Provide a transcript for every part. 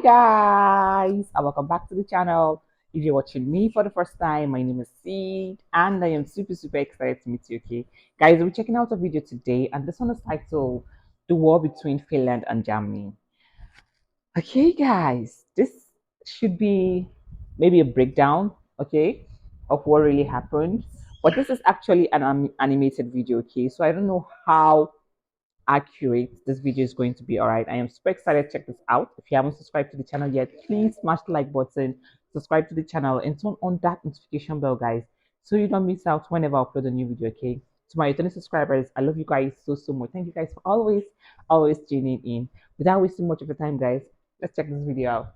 guys, and welcome back to the channel. If you're watching me for the first time, my name is Seed and I am super excited to meet you. Okay guys, we're checking out a video today and this one is titled The War Between Finland and Germany. Okay guys, this should be maybe a breakdown, okay, of what really happened, but this is actually an animated video. Okay, so I don't know how accurate this video is going to be. All right, I am super excited to check this out. If you haven't subscribed to the channel yet, please smash the like button, subscribe to the channel, and turn on that notification bell, guys, so you don't miss out whenever I upload a new video. Okay, to my returning subscribers, I love you guys so much. Thank you guys for always tuning in. Without wasting much of your time, guys, let's check this video out.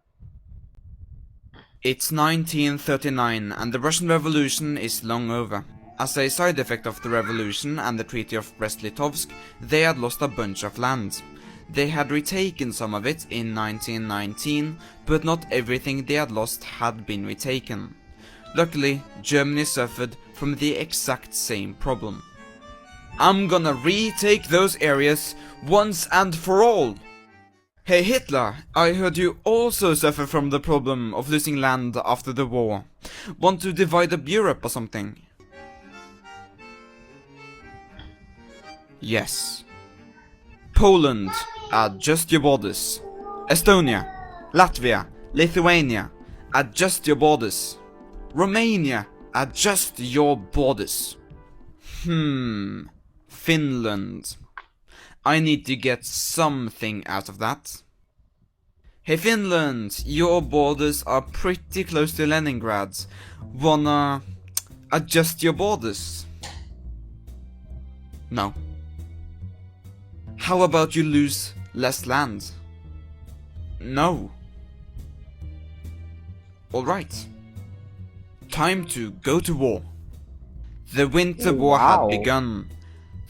It's 1939 and the Russian Revolution is long over. As a side effect of the revolution and the Treaty of Brest-Litovsk, they had lost a bunch of land. They had retaken some of it in 1919, but not everything they had lost had been retaken. Luckily, Germany suffered from the exact same problem. I'm gonna retake those areas once and for all! Hey Hitler, I heard you also suffer from the problem of losing land after the war. Want to divide up Europe or something? Yes. Poland, adjust your borders. Estonia, Latvia, Lithuania, adjust your borders. Romania, adjust your borders. Finland. I need to get something out of that. Hey Finland, your borders are pretty close to Leningrad. Wanna adjust your borders? No. How about you lose less land? No. Alright. Time to go to war. The Winter War had begun.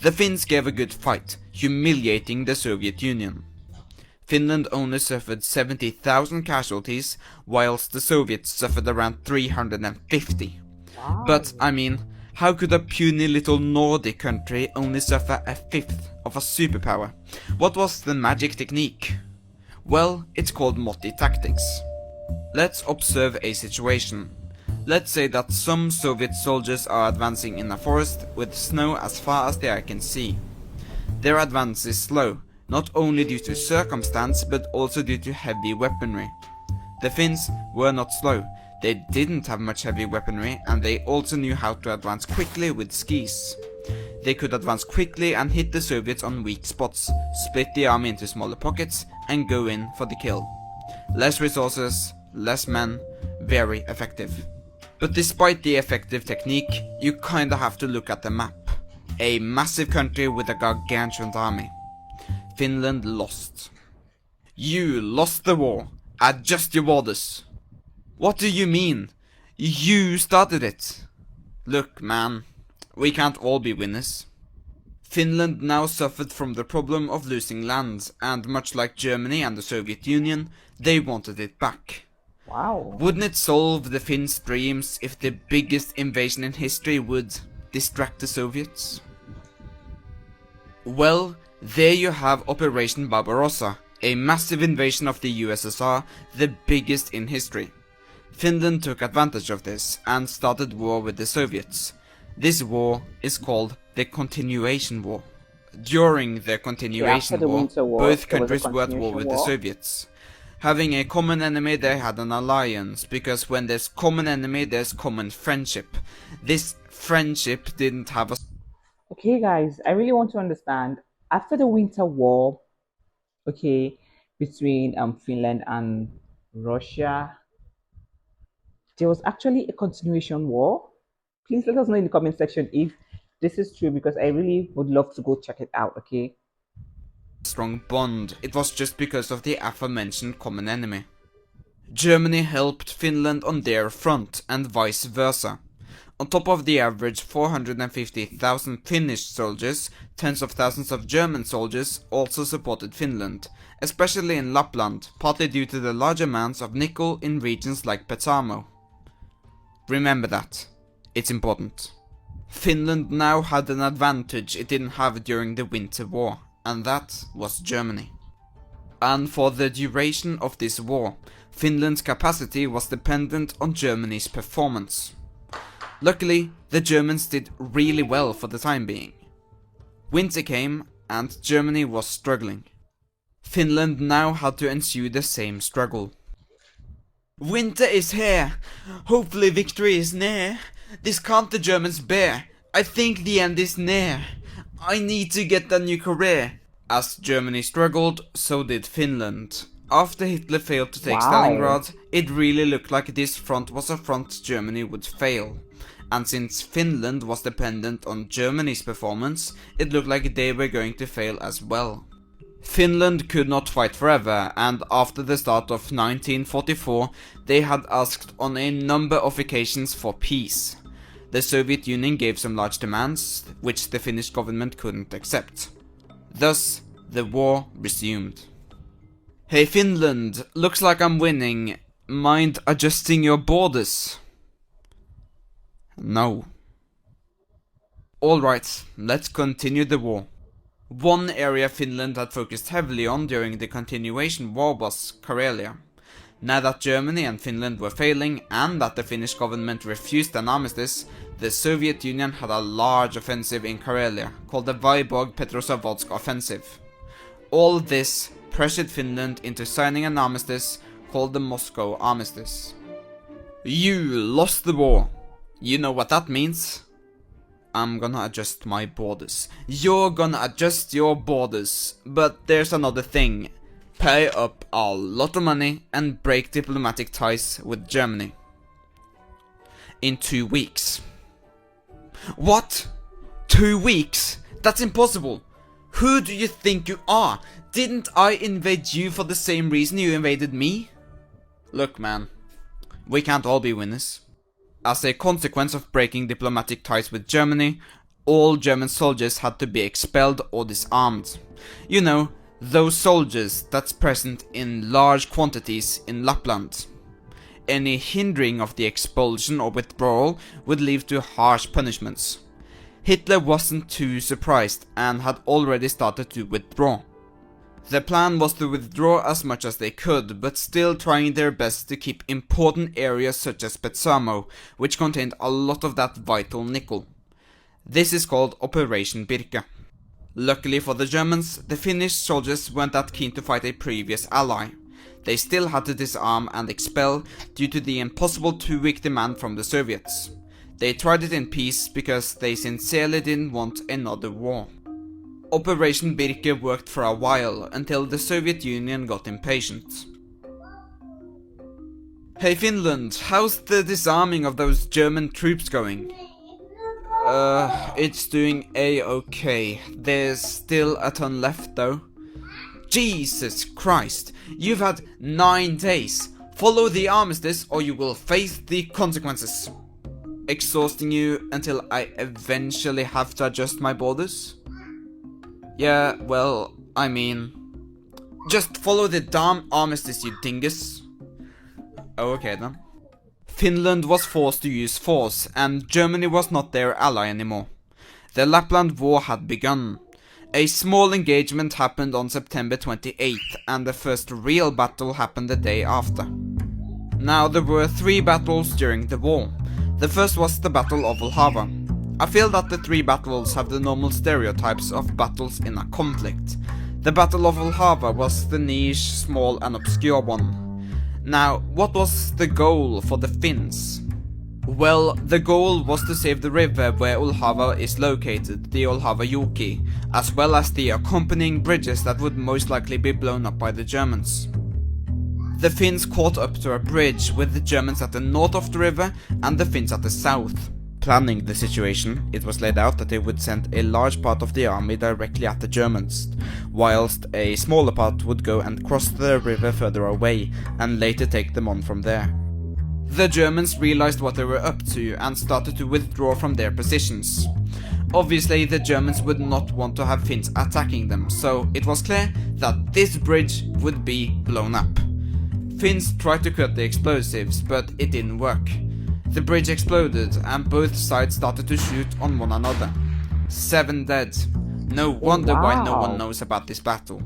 The Finns gave a good fight, humiliating the Soviet Union. Finland only suffered 70,000 casualties, whilst the Soviets suffered around 350. But, I mean, how could a puny little Nordic country only suffer a fifth of a superpower? What was the magic technique? Well, it's called Motti tactics. Let's observe a situation. Let's say that some Soviet soldiers are advancing in a forest with snow as far as the eye can see. Their advance is slow, not only due to circumstance but also due to heavy weaponry. The Finns were not slow, they didn't have much heavy weaponry and they also knew how to advance quickly with skis. They could advance quickly and hit the Soviets on weak spots, split the army into smaller pockets and go in for the kill. Less resources, less men, very effective. But despite the effective technique, you kinda have to look at the map. A massive country with a gargantuan army. Finland lost. You lost the war. Adjust your borders. What do you mean? You started it. Look, man, we can't all be winners. Finland now suffered from the problem of losing land, and much like Germany and the Soviet Union, they wanted it back. Wow. Wouldn't it solve the Finns' dreams if the biggest invasion in history would distract the Soviets? Well, there you have Operation Barbarossa, a massive invasion of the USSR, the biggest in history. Finland took advantage of this and started war with the Soviets. This war is called the Continuation War. During the Continuation War, both countries were at war with the Soviets. Having a common enemy, they had an alliance, because when there's common enemy, there's common friendship. This friendship didn't have a... Okay guys, I really want to understand, after the Winter War, okay, between Finland and Russia, there was actually a continuation war. Please let us know in the comment section if this is true, because I really would love to go check it out. Okay, strong bond. It was just because of the aforementioned common enemy. Germany helped Finland on their front and vice versa. On top of the average 450,000 Finnish soldiers, tens of thousands of German soldiers also supported Finland, especially in Lapland, partly due to the large amounts of nickel in regions like Petsamo. Remember that. It's important. Finland now had an advantage it didn't have during the Winter War, and that was Germany. And for the duration of this war, Finland's capacity was dependent on Germany's performance. Luckily, the Germans did really well for the time being. Winter came, and Germany was struggling. Finland now had to ensue the same struggle. Winter is here! Hopefully victory is near! This can't the Germans bear! I think the end is near! I need to get a new career! As Germany struggled, so did Finland. After Hitler failed to take Stalingrad, it really looked like this front was a front Germany would fail. And since Finland was dependent on Germany's performance, it looked like they were going to fail as well. Finland could not fight forever, and after the start of 1944, they had asked on a number of occasions for peace. The Soviet Union gave some large demands, which the Finnish government couldn't accept. Thus, the war resumed. Hey Finland, looks like I'm winning. Mind adjusting your borders? No. Alright, let's continue the war. One area Finland had focused heavily on during the continuation war was Karelia. Now that Germany and Finland were failing, and that the Finnish government refused an armistice, the Soviet Union had a large offensive in Karelia, called the Vyborg-Petrozavodsk offensive. All this pressured Finland into signing an armistice called the Moscow Armistice. You lost the war. You know what that means? I'm gonna adjust my borders. You're gonna adjust your borders. But there's another thing. Pay up a lot of money and break diplomatic ties with Germany. In 2 weeks. What? 2 weeks? That's impossible. Who do you think you are? Didn't I invade you for the same reason you invaded me? Look man, we can't all be winners. As a consequence of breaking diplomatic ties with Germany, all German soldiers had to be expelled or disarmed. You know, those soldiers that's present in large quantities in Lapland. Any hindering of the expulsion or withdrawal would lead to harsh punishments. Hitler wasn't too surprised and had already started to withdraw. The plan was to withdraw as much as they could, but still trying their best to keep important areas such as Petsamo, which contained a lot of that vital nickel. This is called Operation Birke. Luckily for the Germans, the Finnish soldiers weren't that keen to fight a previous ally. They still had to disarm and expel due to the impossible 2-week demand from the Soviets. They tried it in peace because they sincerely didn't want another war. Operation Birke worked for a while, until the Soviet Union got impatient. Hey Finland, how's the disarming of those German troops going? It's doing a-okay. There's still a ton left though. Jesus Christ, you've had 9 days. Follow the armistice or you will face the consequences. Exhausting you until I eventually have to adjust my borders? Yeah, well, I mean... just follow the damn armistice, you dingus. Oh, okay then. Finland was forced to use force, and Germany was not their ally anymore. The Lapland War had begun. A small engagement happened on September 28th, and the first real battle happened the day after. Now, there were 3 battles during the war. The first was the Battle of Poltava. I feel that the 3 battles have the normal stereotypes of battles in a conflict. The Battle of Poltava was the niche, small and obscure one. Now, what was the goal for the Finns? Well, the goal was to save the river where Poltava is located, the 𝐋𝐈𝐿𝐿, as well as the accompanying bridges that would most likely be blown up by the Germans. The Finns caught up to a bridge with the Germans at the north of the river and the Finns at the south. Planning the situation, it was laid out that they would send a large part of the army directly at the Germans, whilst a smaller part would go and cross the river further away, and later take them on from there. The Germans realized what they were up to and started to withdraw from their positions. Obviously, the Germans would not want to have Finns attacking them, so it was clear that this bridge would be blown up. Finns tried to cut the explosives, but it didn't work. The bridge exploded and both sides started to shoot on one another. 7 dead. No wonder why no one knows about this battle.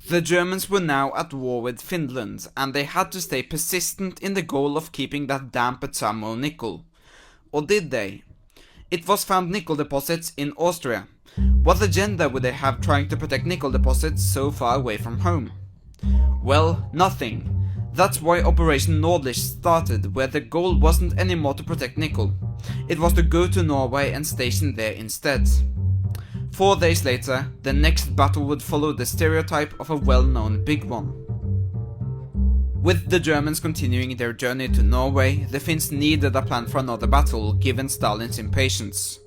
The Germans were now at war with Finland, and they had to stay persistent in the goal of keeping that damn Petsamo nickel. Or did they? It was found nickel deposits in Austria. What agenda would they have trying to protect nickel deposits so far away from home? Well, nothing. That's why Operation Nordlicht started, where the goal wasn't anymore to protect nickel. It was to go to Norway and station there instead. 4 days later, the next battle would follow the stereotype of a well-known big one. With the Germans continuing their journey to Norway, the Finns needed a plan for another battle, given Stalin's impatience.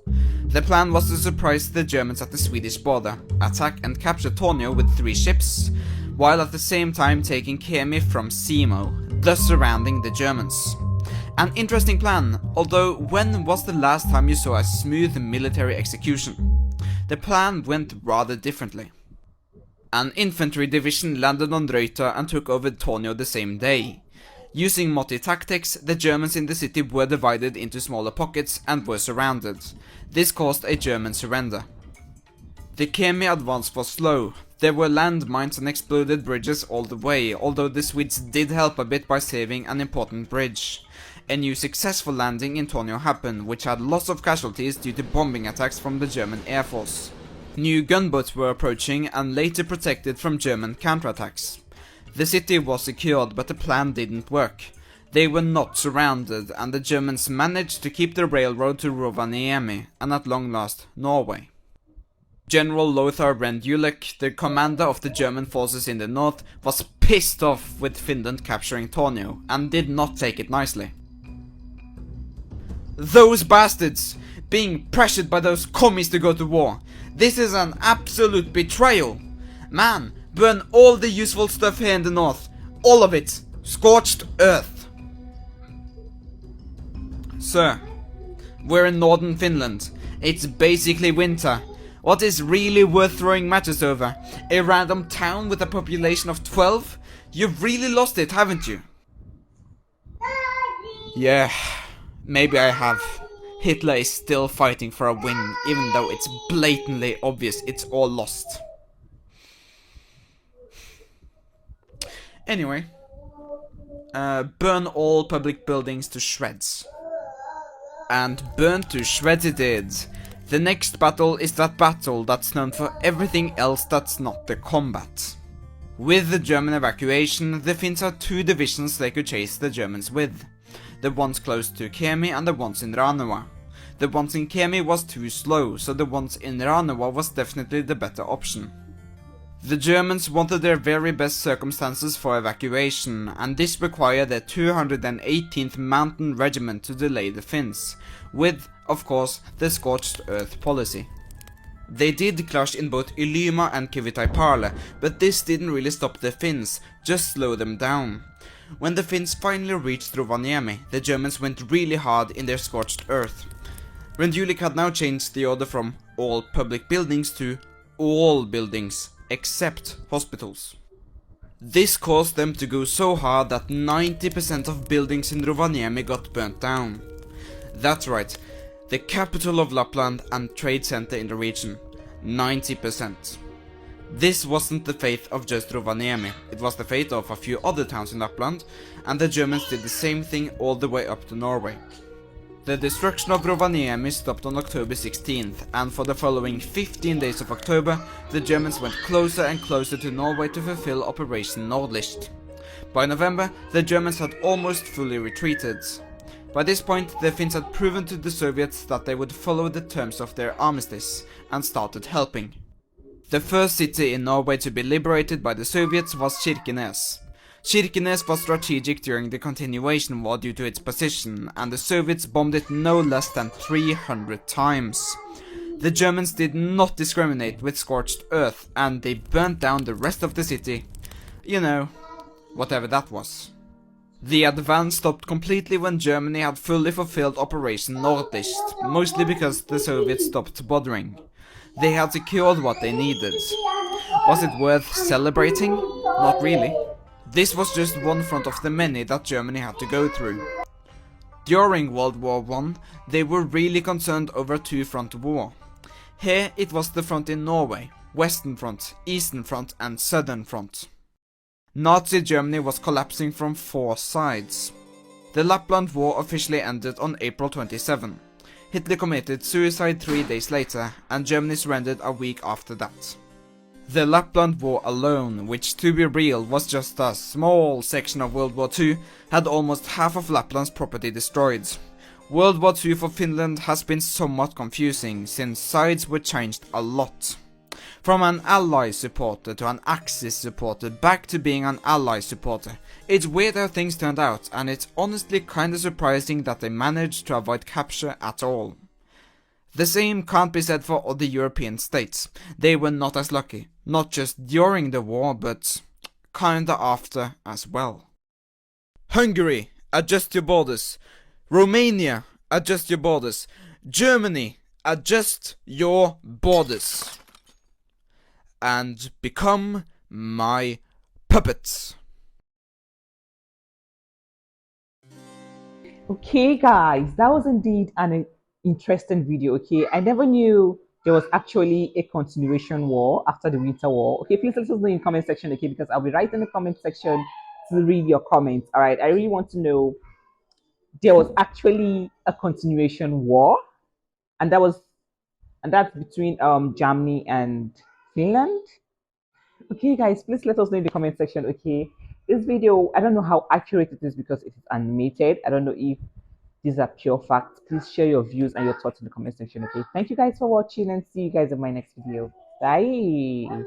The plan was to surprise the Germans at the Swedish border, attack and capture Tornio with 3 ships, while at the same time taking 𝐋𝐈𝐊𝐄 from 𝐒𝐒𝐄, thus surrounding the Germans. An interesting plan, although when was the last time you saw a smooth military execution? The plan went rather differently. An infantry division landed on Reuter and took over Tornio the same day. Using Motti tactics, the Germans in the city were divided into smaller pockets and were surrounded. This caused a German surrender. The 𝐋𝐈𝐊𝐄 advance was slow. There were landmines and exploded bridges all the way, although the Swedes did help a bit by saving an important bridge. A new successful landing in Tornio happened, which had lots of casualties due to bombing attacks from the German Air Force. New gunboats were approaching and later protected from German counterattacks. The city was secured, but the plan didn't work. They were not surrounded, and the Germans managed to keep the railroad to Rovaniemi, and at long last, Norway. General Lothar Brenn-Julek, the commander of the German forces in the north, was pissed off with Finland capturing Tornio, and did not take it nicely. Those bastards! Being pressured by those commies to go to war. This is an absolute betrayal. Man, burn all the useful stuff here in the north. All of it. Scorched earth. Sir, we're in northern Finland. It's basically winter. What is really worth throwing matches over? A random town with a population of 12? You've really lost it, haven't you? Yeah, maybe I have. Hitler is still fighting for a win, even though it's blatantly obvious it's all lost. Anyway, burn all public buildings to shreds. And burn to shreds it did. The next battle is that battle that's known for everything else that's not the combat. With the German evacuation, the Finns had 2 divisions they could chase the Germans with. The ones close to 𝐋𝐈𝐊𝐄 and the ones in Ranua. The ones in 𝐋𝐈𝐊𝐄 was too slow, so the ones in Ranua was definitely the better option. The Germans wanted their very best circumstances for evacuation, and this required their 218th Mountain Regiment to delay the Finns, with, of course, the scorched earth policy. They did clash in both Ylima and 𝐋𝐈𝐿, but this didn't really stop the Finns, just slow them down. When the Finns finally reached Rovaniemi, the Germans went really hard in their scorched earth. Brenn-Julek had now changed the order from all public buildings to all buildings, except hospitals. This caused them to go so hard that 90% of buildings in Rovaniemi got burnt down. That's right, the capital of Lapland and trade center in the region, 90%. This wasn't the fate of just Rovaniemi, it was the fate of a few other towns in Lapland, and the Germans did the same thing all the way up to Norway. The destruction of Rovaniemi stopped on October 16th, and for the following 15 days of October, the Germans went closer and closer to Norway to fulfill Operation Nordlicht. By November, the Germans had almost fully retreated. By this point, the Finns had proven to the Soviets that they would follow the terms of their armistice, and started helping. The first city in Norway to be liberated by the Soviets was Kirkenes. Kirkenes was strategic during the continuation war due to its position, and the Soviets bombed it no less than 300 times. The Germans did not discriminate with scorched earth, and they burnt down the rest of the city. You know, whatever that was. The advance stopped completely when Germany had fully fulfilled Operation Nordlicht, mostly because the Soviets stopped bothering. They had secured what they needed. Was it worth celebrating? Not really. This was just one front of the many that Germany had to go through. During World War I, they were really concerned over a 2-front war. Here it was the front in Norway, Western Front, Eastern Front, and Southern Front. Nazi Germany was collapsing from 4 sides. The Lapland War officially ended on April 27. Hitler committed suicide 3 days later, and Germany surrendered a week after that. The Lapland War alone, which to be real was just a small section of World War II, had almost half of Lapland's property destroyed. World War II for Finland has been somewhat confusing, since sides were changed a lot. From an Ally supporter to an Axis supporter, back to being an Ally supporter. It's weird how things turned out, and it's honestly kinda surprising that they managed to avoid capture at all. The same can't be said for other European states. They were not as lucky, not just during the war, but kinda after as well. Hungary, adjust your borders. Romania, adjust your borders. Germany, adjust your borders. And become my puppets. Okay, guys, that was indeed an interesting video. Okay, I never knew there was actually a continuation war after the Winter War. Okay, please let us know in the comment section. Okay, because I'll be right in the comment section to read your comments. All right, I really want to know there was actually a continuation war, and that's between Germany and Finland. Okay, guys, please let us know in the comment section. Okay, this video, I don't know how accurate it is because it is animated. I don't know if these are pure facts. Please share your views and your thoughts in the comment section. Okay, thank you guys for watching, and see you guys in my next video. Bye.